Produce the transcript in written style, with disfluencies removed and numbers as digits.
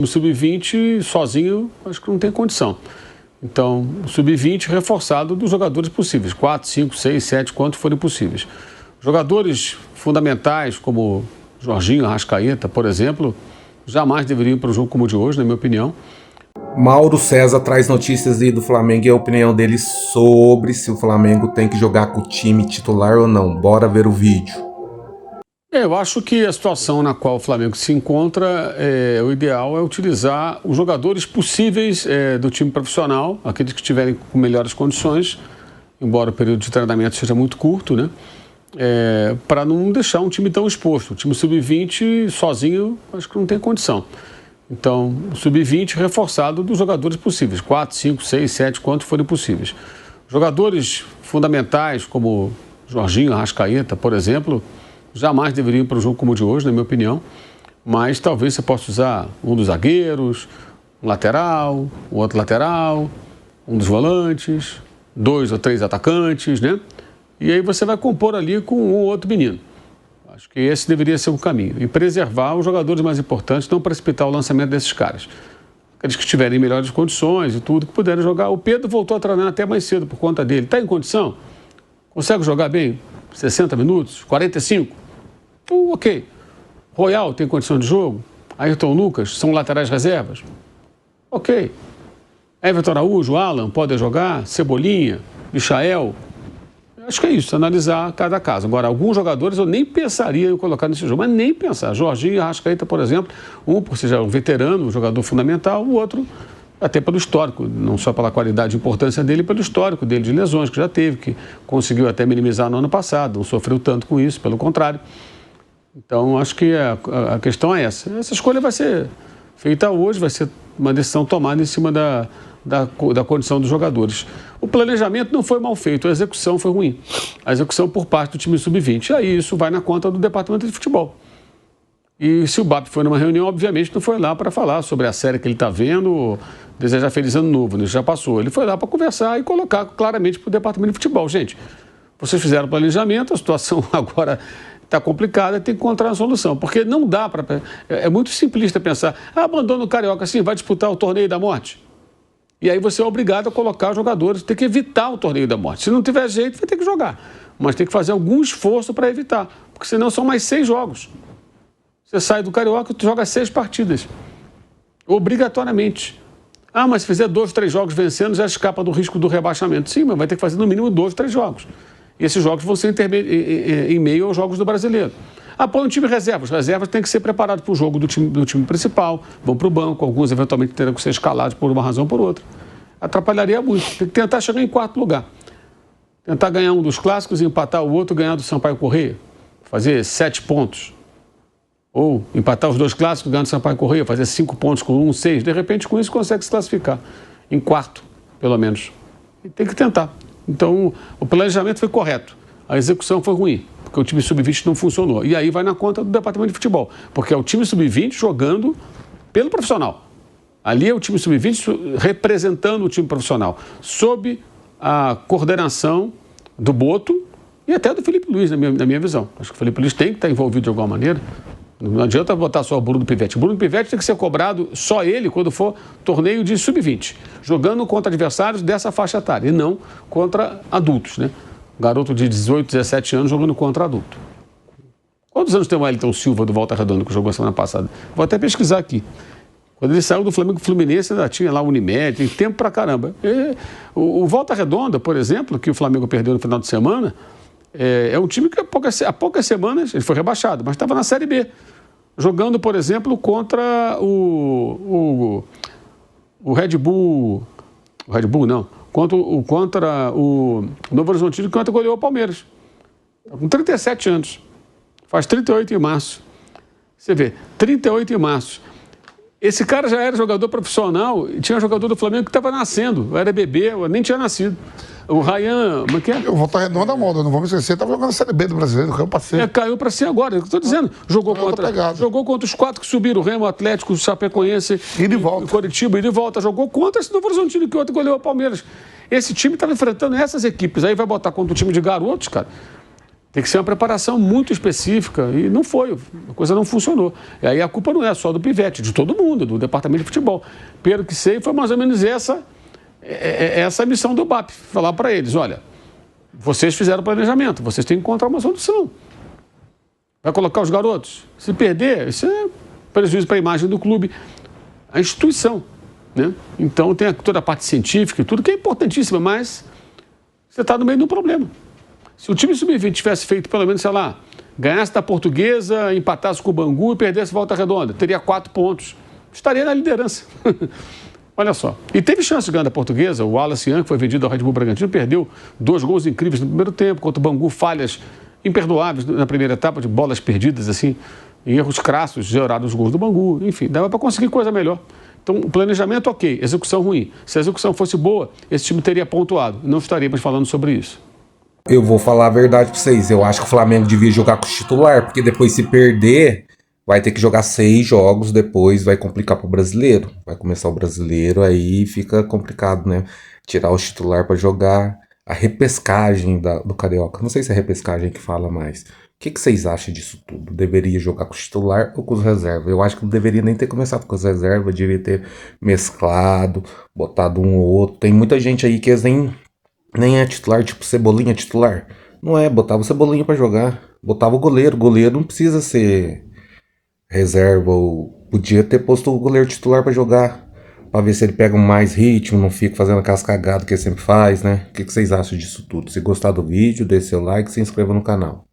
O sub-20 sozinho, acho que não tem condição. Então, o sub-20 reforçado dos jogadores possíveis, 4, 5, 6, 7, quantos forem possíveis. Jogadores fundamentais, como Jorginho, Arrascaeta, por exemplo, jamais deveriam ir para um jogo como o de hoje, na minha opinião. Mauro César traz notícias aí do Flamengo e a opinião dele sobre se o Flamengo tem que jogar com o time titular ou não. Bora ver o vídeo. Eu acho que a situação na qual o Flamengo se encontra, o ideal é utilizar os jogadores possíveis do time profissional, aqueles que estiverem com melhores condições, embora o período de treinamento seja muito curto, né? Para não deixar um time tão exposto. O time sub-20 sozinho, acho que não tem condição. Então, o sub-20 reforçado dos jogadores possíveis, 4, 5, 6, 7, quantos forem possíveis. Jogadores fundamentais, como Jorginho, Arrascaeta, por exemplo, jamais deveriam ir para um jogo como o de hoje, na minha opinião, mas talvez você possa usar um dos zagueiros, um lateral, um outro lateral, um dos volantes, 2 ou 3 atacantes, né? E aí você vai compor ali com um ou outro menino. Acho que esse deveria ser o caminho. E preservar os jogadores mais importantes, não precipitar o lançamento desses caras. Aqueles que estiverem em melhores condições e tudo, que puderem jogar. O Pedro voltou a treinar até mais cedo por conta dele. Está em condição? Consegue jogar bem? 60 minutos? 45? Ok. Royal tem condição de jogo? Ayrton Lucas são laterais reservas? Ok. Everton Araújo, Alan, podem jogar? Cebolinha, Michael? Acho que é isso, analisar cada caso. Agora, alguns jogadores eu nem pensaria em colocar nesse jogo, mas nem pensar. Jorginho, Arrascaeta, por exemplo, um por ser um veterano, um jogador fundamental, o outro até pelo histórico, não só pela qualidade e importância dele, pelo histórico dele de lesões que já teve, que conseguiu até minimizar no ano passado, não sofreu tanto com isso, pelo contrário. Então, acho que a questão é essa. Essa escolha vai ser feita hoje, vai ser uma decisão tomada em cima da condição dos jogadores. O planejamento não foi mal feito, a execução foi ruim. A execução por parte do time sub-20. Aí isso vai na conta do departamento de futebol. E se o BAP foi numa reunião, obviamente não foi lá para falar sobre a série que ele está vendo, desejar feliz ano novo, né? Já passou. Ele foi lá para conversar e colocar claramente para o departamento de futebol. Gente, vocês fizeram o planejamento, a situação agora está complicada, tem que encontrar uma solução. Porque não dá para... É muito simplista pensar, abandona o Carioca assim, vai disputar o torneio da morte. E aí você é obrigado a colocar os jogadores, tem que evitar o torneio da morte. Se não tiver jeito, vai ter que jogar. Mas tem que fazer algum esforço para evitar, porque senão são mais 6 jogos. Você sai do Carioca e tu joga 6 partidas. Obrigatoriamente. Mas se fizer 2, 3 jogos vencendo, já escapa do risco do rebaixamento. Sim, mas vai ter que fazer no mínimo 2, 3 jogos. E esses jogos vão ser em meio aos jogos do Brasileiro. Põe um time reserva. Os reservas têm que ser preparados para o jogo do time principal. Vão para o banco. Alguns eventualmente terão que ser escalados por uma razão ou por outra. Atrapalharia muito. Tem que tentar chegar em 4º lugar. Tentar ganhar um dos clássicos e empatar o outro, ganhar do Sampaio Corrêa. Fazer 7 pontos. Ou empatar os 2 clássicos, ganhar do Sampaio Corrêa. Fazer 5 pontos com 1, 6. De repente, com isso, consegue se classificar. Em 4º, pelo menos. E tem que tentar. Então, o planejamento foi correto. A execução foi ruim, porque o time sub-20 não funcionou. E aí vai na conta do departamento de futebol, porque é o time sub-20 jogando pelo profissional. Ali é o time sub-20 representando o time profissional, sob a coordenação do Boto e até do Felipe Luiz, na minha visão. Acho que o Felipe Luiz tem que estar envolvido de alguma maneira. Não adianta botar só o Bruno Pivetti. O Bruno Pivetti tem que ser cobrado só ele quando for torneio de sub-20, jogando contra adversários dessa faixa etária e não contra adultos, né? Garoto de 18, 17 anos jogando contra adulto. Quantos anos tem o Wellington Silva do Volta Redonda que jogou semana passada? Vou até pesquisar aqui. Quando ele saiu do Flamengo Fluminense, ainda tinha lá o Unimed, tem tempo pra caramba. O Volta Redonda, por exemplo, que o Flamengo perdeu no final de semana, é um time que há poucas semanas ele foi rebaixado, mas estava na Série B. Jogando, por exemplo, contra o Red Bull... O Red Bull, não. Contra o Novo Horizontino, que ontem goleou o Palmeiras. Com 37 anos. Faz 38 em março. Você vê, 38 em março. Esse cara já era jogador profissional e tinha jogador do Flamengo que estava nascendo. Era bebê, nem tinha nascido. O Ryan, como é que é? O Volta Redonda moda, não vamos esquecer, estava jogando a Série B do Brasileiro, caiu para C. Caiu para C agora, estou dizendo. Jogou contra os 4 que subiram, o Remo, o Atlético, o Chapecoense, e de volta. O Coritiba, e de volta. Jogou contra esse Novo Horizontino que ontem goleou o Palmeiras. Esse time estava enfrentando essas equipes, aí vai botar contra o time de garotos, cara. Tem que ser uma preparação muito específica e não foi, a coisa não funcionou. E aí a culpa não é só do Pivete, de todo mundo, do departamento de futebol. Pelo que sei, foi mais ou menos essa a missão do BAP, falar para eles, olha, vocês fizeram o planejamento, vocês têm que encontrar uma solução. Vai colocar os garotos? Se perder, isso é prejuízo para a imagem do clube, a instituição, né? Então tem toda a parte científica e tudo, que é importantíssima, mas você está no meio de um problema. Se o time sub-20 tivesse feito, pelo menos, sei lá, ganhasse da Portuguesa, empatasse com o Bangu e perdesse Volta Redonda, teria 4 pontos. Estaria na liderança. Olha só. E teve chance de ganhar da Portuguesa. O Wallace Ian, que foi vendido ao Red Bull Bragantino, perdeu 2 gols incríveis no primeiro tempo, contra o Bangu, falhas imperdoáveis na primeira etapa, de bolas perdidas, assim, erros crassos, gerados os gols do Bangu. Enfim, dava para conseguir coisa melhor. Então, o planejamento, ok, execução ruim. Se a execução fosse boa, esse time teria pontuado. Não estaríamos falando sobre isso. Eu vou falar a verdade pra vocês. Eu acho que o Flamengo devia jogar com o titular, porque depois, se perder, vai ter que jogar 6 jogos, depois vai complicar pro brasileiro. Vai começar o brasileiro, aí fica complicado, né? Tirar o titular pra jogar a repescagem do Carioca. Não sei se é repescagem que fala mais. O que vocês acham disso tudo? Deveria jogar com o titular ou com os reservas? Eu acho que não deveria nem ter começado com os reservas, devia ter mesclado, botado um ou outro. Tem muita gente aí que nem é titular, tipo Cebolinha titular. Não é, botava o Cebolinha pra jogar. Botava o goleiro. O goleiro não precisa ser reserva. Ou podia ter posto o goleiro titular pra jogar. Pra ver se ele pega mais ritmo, não fica fazendo aquelas cagadas que ele sempre faz, né? O que vocês acham disso tudo? Se gostar do vídeo, deixe seu like e se inscreva no canal.